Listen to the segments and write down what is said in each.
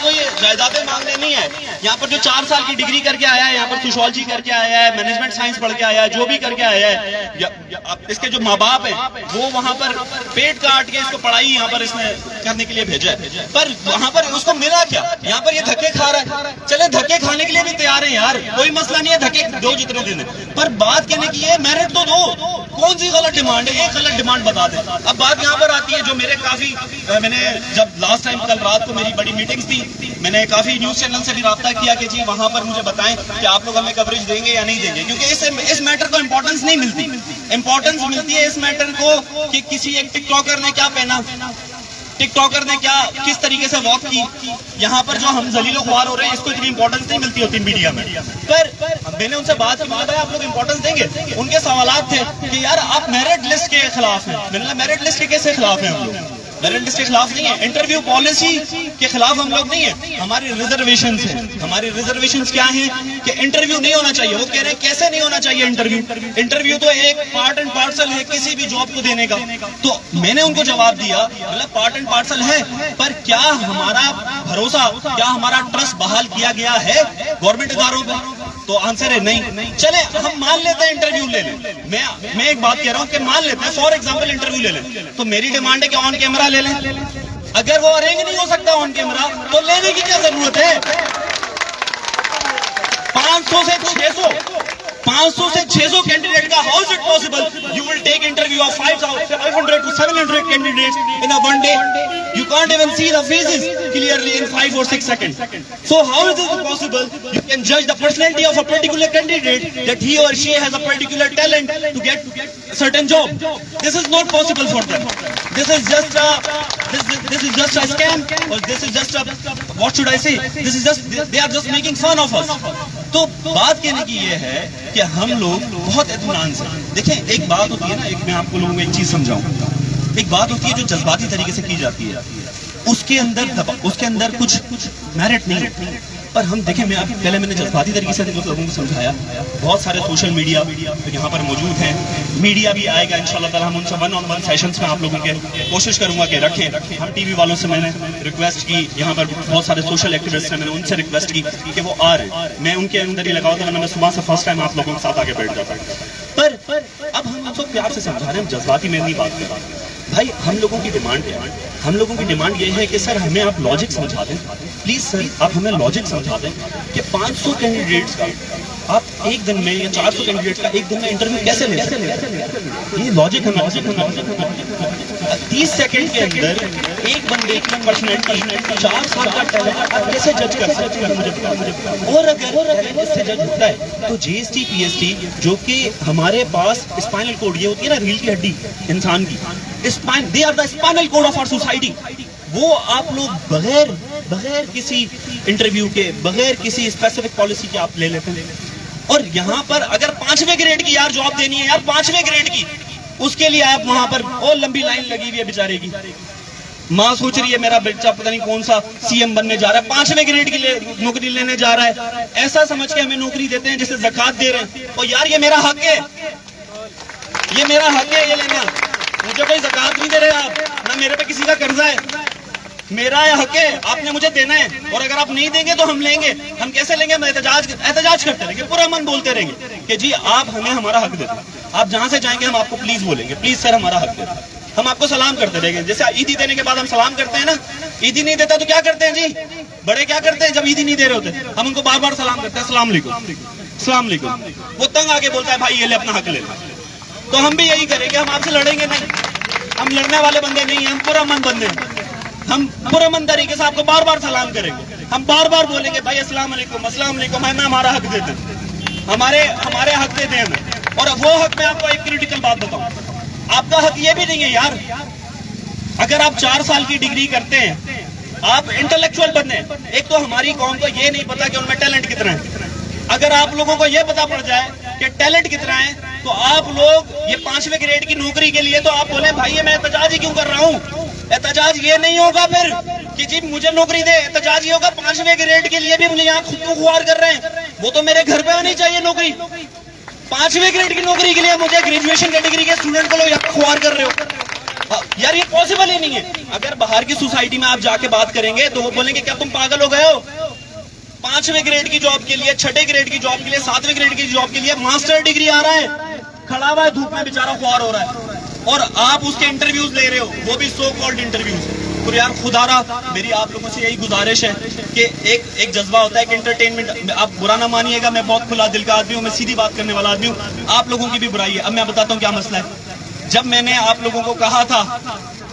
کوئی جائیدادیں مانگنے نہیں ہے. یہاں پر جو 4 سال کی ڈگری کر کے آیا ہے, یہاں پر سوشولوجی کر کے آیا ہے, مینجمنٹ سائنس پڑھ کے آیا ہے, جو بھی کر کے آیا ہے, اس کے جو ماں باپ ہیں وہ وہاں پر پیٹ کاٹ کے اس کو پڑھائی یہاں پر اس نے کرنے کے لیے بھیجا ہے, پر وہاں پر اس کو ملا کیا؟ یہاں پر یہ دھکے کھا رہا ہے. چلے دھکے کھانے کے لیے بھی تیار ہیں یار, کوئی مسئلہ نہیں ہے, دھکے دو جتنے دینے, پر بات کہنے کی ہے میرٹ تو دو. کون سی غلط ڈیمانڈ ہے؟ ایک غلط ڈیمانڈ بتا دیں. اب بات یہاں پر آتی ہے جو میرے کافی, میں نے جب لاسٹ ٹائم کل رات کو میری بڑی میٹنگز تھی, میں نے کافی نیوز چینل سے بھی رابطہ کیا کہ جی وہاں پر مجھے بتائیں کہ آپ لوگ ہمیں کوریج دیں گے یا نہیں دیں گے, کیونکہ اس میٹر کو امپورٹنس نہیں ملتی. امپورٹنس ملتی ہے اس میٹر کو کہ کسی ایک ٹک ٹاکر نے کیا پہنا, ٹک ٹاکر نے کیا کس طریقے سے واک کی. یہاں پر جو ہم ذلیل و خوار ہو رہے ہیں اس کو اتنی امپورٹنس نہیں ملتی ہوتی میڈیا میں. پر میں نے ان سے بات کی, بھائی آپ لوگ امپورٹنس دیں گے. ان کے سوالات تھے کہ یار آپ میرٹ لسٹ کے خلاف ہیں. میں نے کہا میرٹ لسٹ کے کیسے خلاف ہیں ہم لوگ؟ میرٹ لسٹ کے خلاف نہیں ہے, انٹرویو پالیسی کے خلاف ہم لوگ نہیں ہیں. ہماری ریزرویشنز ہیں. ہماری ریزرویشنز کیا ہیں کہ انٹرویو نہیں ہونا چاہیے. وہ کہہ رہے ہیں کیسے نہیں ہونا چاہیے انٹرویو؟ انٹرویو تو ایک پارٹ اینڈ پارسل ہے کسی بھی جاب کو دینے کا. تو میں نے ان کو جواب دیا, مطلب پارٹ اینڈ پارسل ہے, پر کیا ہمارا بھروسہ, کیا ہمارا ٹرسٹ بحال کیا گیا ہے گورنمنٹ اداروں پہ؟ تو آنسر ہے نہیں. چلے ہم مان لیتے ہیں انٹرویو لے لیں. میں ایک بات کہہ رہا ہوں کہ مان لیتے ہیں, فار ایگزامپل انٹرویو لے لیں, تو میری ڈیمانڈ ہے کہ آن کیمرہ لے لیں. اگر وہ ارینج نہیں ہو سکتا آن کیمرہ تو لینے کی کیا ضرورت ہے؟ 500 سے 600 کینڈیڈیٹ کا how is it possible you will take interview of 500 to 700 candidates in a one day? You can't even see the faces clearly in 5 or 6 seconds. So how is it possible you can judge the personality of a particular candidate that he or she has a particular talent to get a certain job? This is not possible for them. This is just a scam, or this is just a, what should I say? This is just, they are just making fun of us. تو بات کہنے کی یہ ہے کہ ہم لوگ بہت اطمینان سے دیکھیں. ایک بات ہوتی ہے نا, ایک میں آپ کو لوگوں کو ایک چیز سمجھاؤں. ایک بات ہوتی ہے جو جذباتی طریقے سے کی جاتی ہے, اس کے اندر کچھ میرٹ نہیں ہے. پر ہم دیکھیں, میں نے جذباتی طریقے سے لوگوں کو سمجھایا. بہت سارے سوشل میڈیا یہاں پر موجود ہیں, میڈیا بھی آئے گا انشاءاللہ تعالی. ہم ان سے 1-on-1 سیشنز میں آپ لوگوں کے کوشش کروں گا کہ رکھیں. ہم ٹی وی والوں سے میں نے ریکویسٹ کی, یہاں پر بہت سارے سوشل ایکٹیوسٹ ہیں, میں نے ان سے ریکویسٹ کی کہ وہ آ رہے ہیں. میں ان کے اندر ہی لگا ہوتا, میں صبح سے فرسٹ ٹائم آپ لوگوں کے ساتھ آگے بیٹھ جاتا. پر اب ہم سب پیار سے سمجھا رہے ہیں, جذباتی میں نہیں بات کر رہا. بھائی ہم لوگوں کی ڈیمانڈ کیا ہے؟ ہم لوگوں کی ڈیمانڈ یہ ہے کہ سر ہمیں آپ لاجک سمجھا دیں, پلیز سر آپ ہمیں لاجک سمجھا دیں کہ 500 کینڈیڈیٹس کا آپ ایک دن میں یا 400 کینڈیڈیٹ کا ایک دن میں انٹرویو کیسے لے سکتے ہیں؟ یہ لاجک ہے. 30 سیکنڈ کے اندر ایک بندے کی پرسنالٹی 4 سال کا ٹیلنٹ آپ کیسے جج کر سکتے ہیں؟ اور اگر اس سے جج ہوتا ہے تو G S T P S T جو کہ ہمارے پاس اسپائنل کوڈ, یہ ہوتی ہے نا ریل کی ہڈی انسان کی, they are the spinal cord of our society. وہ آپ لوگ بغیر کسی انٹرویو کے, بغیر کسی اسپیسیفک پالیسی کے آپ لے لیتے ہیں. اور یہاں پر اگر 5ویں گریڈ کی یار جاب دینی ہے, یار 5ویں گریڈ کی, اس کے لیے آپ وہاں پر اور لمبی لائن لگی ہوئی ہے بیچارے کی. ماں سوچ رہی ہے میرا بچہ پتہ نہیں کون سا سی ایم بننے جا رہا ہے, 5ویں گریڈ کی نوکری لینے جا رہا ہے, ایسا سمجھ کے ہمیں نوکری دیتے ہیں جیسے زکوٰۃ دے رہے ہیں. اور یار یہ میرا حق ہے, یہ میرا حق ہے یہ لینا. مجھے کوئی زکوٰۃ نہیں دے رہے آپ, نہ میرے پہ کسی کا قرضہ ہے, میرا یہ حق ہے, آپ نے مجھے دینا ہے. اور اگر آپ نہیں دیں گے تو ہم لیں گے. ہم کیسے لیں گے؟ ہم احتجاج کرتے رہیں گے, پورا من بولتے رہیں گے کہ جی آپ ہمیں ہمارا حق دے دیں. آپ جہاں سے جائیں گے ہم آپ کو پلیز بولیں گے, پلیز سر ہمارا حق دے دیں. ہم آپ کو سلام کرتے رہیں گے, جیسے عیدی دینے کے بعد ہم سلام کرتے ہیں نا. عیدی نہیں دیتا تو کیا کرتے ہیں جی بڑے, کیا کرتے ہیں جب عیدی نہیں دے رہے ہوتے؟ ہم ان کو بار بار سلام کرتے ہیں, السلام علیکم, السلام علیکم. وہ تنگ آ کے بولتا ہے بھائی یہ لے اپنا حق لے لیں. تو ہم بھی یہی کریں گے, ہم آپ سے لڑیں گے نہیں. ہم لڑنے والے بندے نہیں ہیں, ہم پورا من بندے ہیں. ہم پورا من طریقے سے آپ کو بار بار سلام کریں گے, ہم بار بار بولیں گے بھائی السلام علیکم, السلام علیکم, ہمیں ہمارا حق دے دیں, ہمارے حق دے دیں ہمیں. اور وہ حق میں آپ کو ایک کریٹیکل بات بتاؤں, آپ کا حق یہ بھی نہیں ہے یار. اگر آپ 4 سال کی ڈگری کرتے ہیں, آپ انٹلیکچوئل بنے. ایک تو ہماری قوم کو یہ نہیں پتا کہ ان میں ٹیلنٹ کتنا ہے. اگر آپ لوگوں کو یہ پتا پڑ جائے کہ ٹیلنٹ کتنا ہے, تو آپ لوگ یہ 5ویں گریڈ کی نوکری کے لیے تو آپ بولیں بھائی یہ میں احتجاج ہی کیوں کر رہا ہوں. احتجاج یہ نہیں ہوگا پھر کہ جی مجھے نوکری دے, احتجاج یہ ہوگا 5ویں گریڈ کے لیے بھی مجھے یہاں خود کو خوار کر رہے ہیں, وہ تو میرے گھر پہ ہونی چاہیے نوکری. 5ویں گریڈ کی نوکری کے لیے مجھے گریجویشن کیٹیگری کے اسٹوڈنٹ کو لوگ یہاں خوار کر رہے ہو. یار یہ پاسبل ہی نہیں ہے. اگر باہر کی سوسائٹی میں آپ جا کے بات کریں گے تو وہ بولیں گے کیا تم پاگل ہو گئے ہو؟ 5ویں گریڈ کی جاب کے لیے، 6ٹھے گریڈ کی جاب کے لیے، 7ویں گریڈ کی جاب کے لیے ماسٹر ڈگری آ رہا ہے، کھڑا ہوا ہے دھوپ میں بیچارہ خوار ہو رہا ہے، اور آپ اس کے انٹرویوز لے رہے ہو، وہ بھی سو کالڈ انٹرویوز. تو یار خدا را میری آپ لوگوں سے یہی گزارش ہے کہ ایک جذبہ ہوتا ہے کہ انٹرٹینمنٹ، آپ برا نہ مانیے گا، میں بہت کھلا دل کا آدمی ہوں، میں سیدھی بات کرنے والا آدمی ہوں، آپ لوگوں کی بھی برائی ہے. اب میں بتاتا ہوں کیا مسئلہ ہے. جب میں نے آپ لوگوں کو کہا تھا،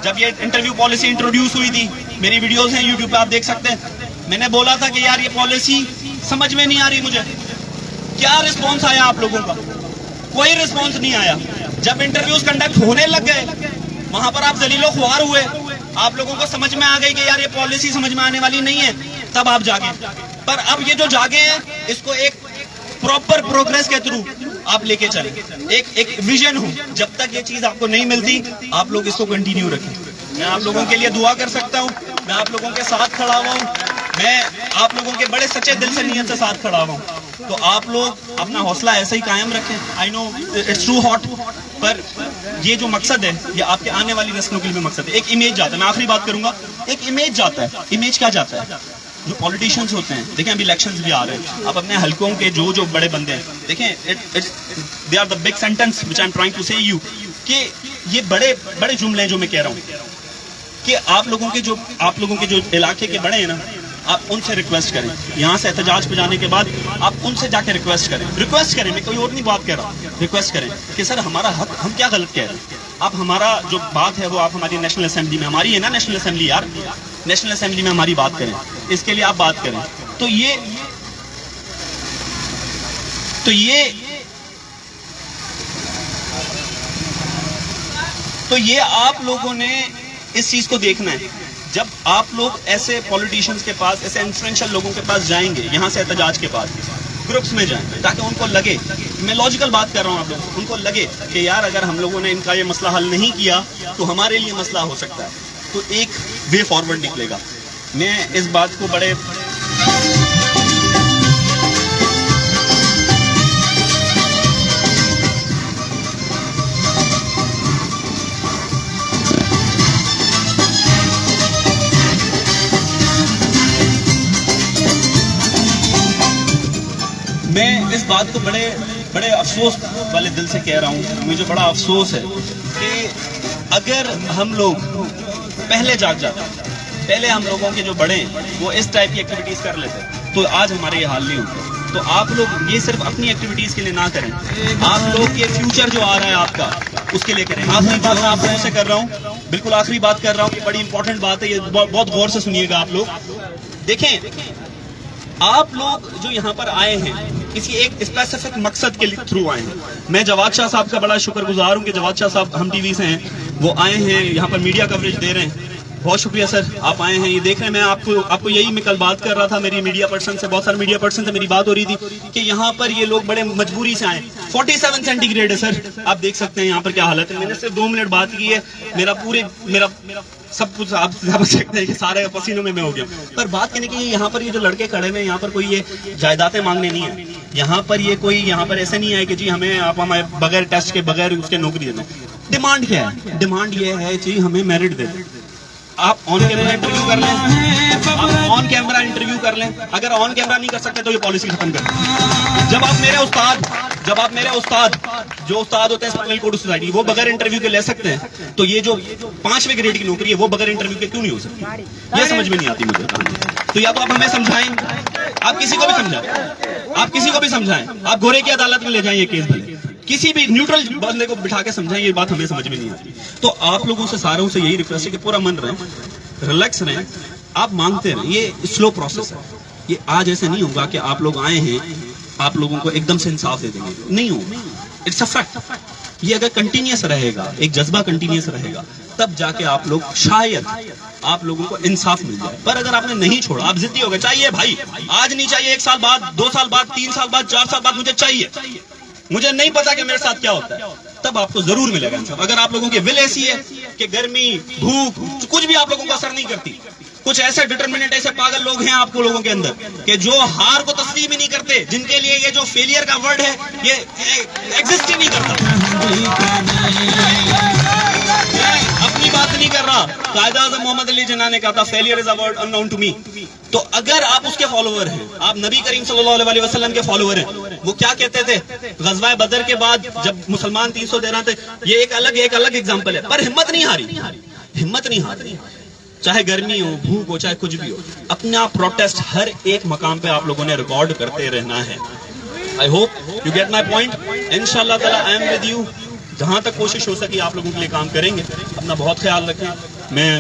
جب یہ انٹرویو پالیسی انٹروڈیوس ہوئی تھی، میری ویڈیوز ہیں یوٹیوب پہ آپ دیکھ سکتے ہیں، میں نے بولا تھا کہ یار یہ پالیسی سمجھ میں نہیں آ رہی مجھے. کیا رسپانس آیا آپ لوگوں کا؟ کوئی رسپانس نہیں آیا. جب انٹرویوز کنڈکٹ ہونے لگ گئے وہاں پر آپ ذلیل و خوار ہوئے، آپ لوگوں کو سمجھ میں آ گئی کہ یار یہ پالیسی سمجھ میں آنے والی نہیں ہے، تب آپ جاگے. پر اب یہ جو جاگے ہیں اس کو ایک پراپر پروگریس کے تھرو آپ لے کے چلیں، ایک ویژن ہو. جب تک یہ چیز آپ کو نہیں ملتی آپ لوگ اس کو کنٹینیو رکھیں. میں آپ لوگوں کے لیے دعا کر سکتا ہوں، میں آپ لوگوں کے ساتھ کھڑا ہوا ہوں، میں آپ لوگوں کے بڑے سچے دل سے نیت سے ساتھ کھڑا ہوا ہوں. تو آپ لوگ اپنا حوصلہ ایسا ہی قائم رکھیں. آئی نو اٹس ٹو ہاٹ، پر یہ جو مقصد ہے یہ آپ کے آنے والی نسلوں کے لیے مقصد ہے. ایک امیج جاتا ہے، میں آخری بات کروں گا، ایک امیج جاتا ہے. امیج کیا جاتا ہے؟ جو پولیٹیشنز ہوتے ہیں، دیکھیں ابھی الیکشنز بھی آ رہے ہیں، آپ اپنے حلقوں کے جو بڑے بندے ہیں دیکھیں، they are the big sentence وچ I am trying to say you, کہ یہ بڑے جملے ہیں جو میں کہہ رہا ہوں، کہ آپ لوگوں کے جو علاقے کے بڑے ہیں نا، آپ ان سے ریکویسٹ کریں. یہاں سے احتجاج پہ جانے کے بعد آپ ان سے جا کے ریکویسٹ کریں، میں کوئی اور نہیں بات کر رہا، ریکویسٹ کریں کہ سر ہمارا حق، ہم کیا غلط کہہ رہے ہیں، آپ ہمارا جو بات ہے وہ آپ ہماری نیشنل اسمبلی میں، ہماری ہے نا نیشنل اسمبلی، یار نیشنل اسمبلی میں ہماری بات کریں، اس کے لیے آپ بات کریں. تو یہ آپ لوگوں نے اس چیز کو دیکھنا ہے. جب آپ لوگ ایسے پولیٹیشنز کے پاس، ایسے انفلوئنشل لوگوں کے پاس جائیں گے، یہاں سے احتجاج کے بعد گروپس میں جائیں تاکہ ان کو لگے، میں لاجیکل بات کر رہا ہوں آپ لوگوں کو، ان کو لگے کہ یار اگر ہم لوگوں نے ان کا یہ مسئلہ حل نہیں کیا تو ہمارے لیے مسئلہ ہو سکتا ہے، تو ایک وے فارورڈ نکلے گا. میں اس بات کو بڑے بڑے افسوس والے دل سے کہہ رہا ہوں. مجھے بڑا افسوس ہے کہ اگر ہم لوگ پہلے جاگ جاتے، پہلے ہم لوگوں کے جو بڑے ہیں وہ اس ٹائپ کی ایکٹیویٹیز کر لیتے تو آج ہمارے یہ حال نہیں ہوتا. تو آپ لوگ یہ صرف اپنی ایکٹیویٹیز کے لیے نہ کریں، آپ لوگ کے فیوچر جو آ رہا ہے آپ کا اس کے لیے کریں. آخری بات میں آپ لوگوں سے کر رہا ہوں، بالکل آخری بات کر رہا ہوں، کہ بڑی امپورٹنٹ بات ہے، یہ بہت غور سے سنیے گا آپ لوگ. دیکھیں آپ لوگ جو یہاں پر آئے ہیں کسی ایک اسپیسیفک مقصد کے تھرو آئے ہیں. میں جواد شاہ صاحب کا بڑا شکر گزار ہوں کہ جواد شاہ صاحب ہم ٹی وی سے ہیں، وہ آئے ہیں یہاں پر میڈیا کوریج دے رہے ہیں. بہت شکریہ سر، آپ آئے ہیں، یہ دیکھ رہے ہیں. میں آپ کو یہی میں کل بات کر رہا تھا، میری میڈیا پرسن سے، بہت سارے میڈیا پرسن سے میری بات ہو رہی تھی کہ یہاں پر یہ لوگ بڑے مجبوری سے آئے. 47 سینٹی گریڈ ہے سر، آپ دیکھ سکتے ہیں یہاں پر کیا حالت ہے. میں نے صرف 2 منٹ بات کی ہے، میرا سب کچھ آپ سمجھ سکتے ہیں کہ سارے پسینوں میں ہو گیا. پر بات کرنے کی یہاں پر یہ جو لڑکے کھڑے ہوئے ہیں، یہاں پر کوئی یہ جائیدادیں مانگنے نہیں ہیں. یہاں پر یہاں پر ایسے نہیں ہے کہ جی آپ ہمیں بغیر ٹیسٹ کے بغیر اس کے نوکری دے دیں. ڈیمانڈ کیا ہے؟ ڈیمانڈ یہ ہے جی ہمیں میرٹ دے دیں. آپ آن کیمرہ انٹرویو کر لیں، آپ آن کیمرہ انٹرویو کر لیں. اگر آن کیمرہ نہیں کر سکتے تو یہ پالیسی ختم کر دیں. جب آپ میرے استاد جو استاد ہوتے ہیں اسپائنل کورڈ سوسائٹی، وہ بغیر انٹرویو کے لے سکتے ہیں، تو یہ جو 5ویں گریڈ کی نوکری ہے وہ بغیر انٹرویو کے کیوں نہیں ہو سکتی؟ یہ سمجھ میں نہیں آتی مجھے. تو یا تو آپ ہمیں سمجھائیں، آپ کسی کو بھی سمجھائیں، آپ گورے کی عدالت میں لے جائیں یہ کیس بھلے، کسی بھی نیوٹرل بندے کو بٹھا کے سمجھائیں، یہ بات ہمیں سمجھ میں نہیں آتی. تو آپ لوگوں سے ساروں سے یہی ریکویسٹ ہے کہ پورا من رہیں، ریلیکس رہیں، آپ مانگتے رہیں. یہ سلو پروسیس ہے، یہ آج ایسے نہیں ہوگا کہ آپ لوگ آئے ہیں آپ لوگوں کو ایک دم سے انصاف دے دیں گے، نہیں ہوگا. It's a fact. یہ اگر کنٹینیوس رہے گا، ایک جذبہ کنٹینیوس رہے گا، تب جا کے آپ لوگ شاید آپ لوگوں کو انصاف مل جائے. پر اگر آپ نے نہیں چھوڑا، آپ ضدی ہو گئے، چاہیے بھائی، آج نہیں چاہیے، 1 سال بعد، 2 سال بعد، 3 سال بعد، 4 سال بعد مجھے چاہیے، مجھے نہیں پتا کہ میرے ساتھ کیا ہوتا ہے، تب آپ کو ضرور ملے گا انصاف. اگر آپ لوگوں کی ول ایسی ہے کہ گرمی، بھوک، کچھ بھی آپ لوگوں کو اثر نہیں کرتی، کچھ ایسے ڈٹرمنٹ، ایسے پاگل لوگ ہیں آپ کو لوگوں کے اندر کہ جو ہار کو تسلیم ہی نہیں کرتے، جن کے لیے یہ جو فیلئر کا ورڈ ہے یہ ایگزسٹ ہی نہیں کرتا. اپنی نہیں کر رہا. قائد اعظم محمد علی جناح نے کہا تھا failure is a word unknown to me. تو اگر آپ اس کے فالوور ہیں, آپ نبی کریم صلی اللہ علیہ وسلم کے فالوور ہیں, وہ کیا کہتے تھے غزوہ بدر کے بعد جب مسلمان 313 تھے, یہ ایک الگ ایگزامپل ہے, پر ہمت نہیں ہاری. چاہے گرمی ہو, بھوک ہو, چاہے کچھ بھی ہو, اپنا پروٹیسٹ ہر ایک مقام پہ آپ لوگوں نے ریکارڈ کرتے رہنا ہے. I hope you get my point. انشاءاللہ تعالی I am with you. جہاں تک کوشش ہو سکی آپ لوگوں کے لیے کام کریں گے. اپنا بہت خیال رکھیں. میں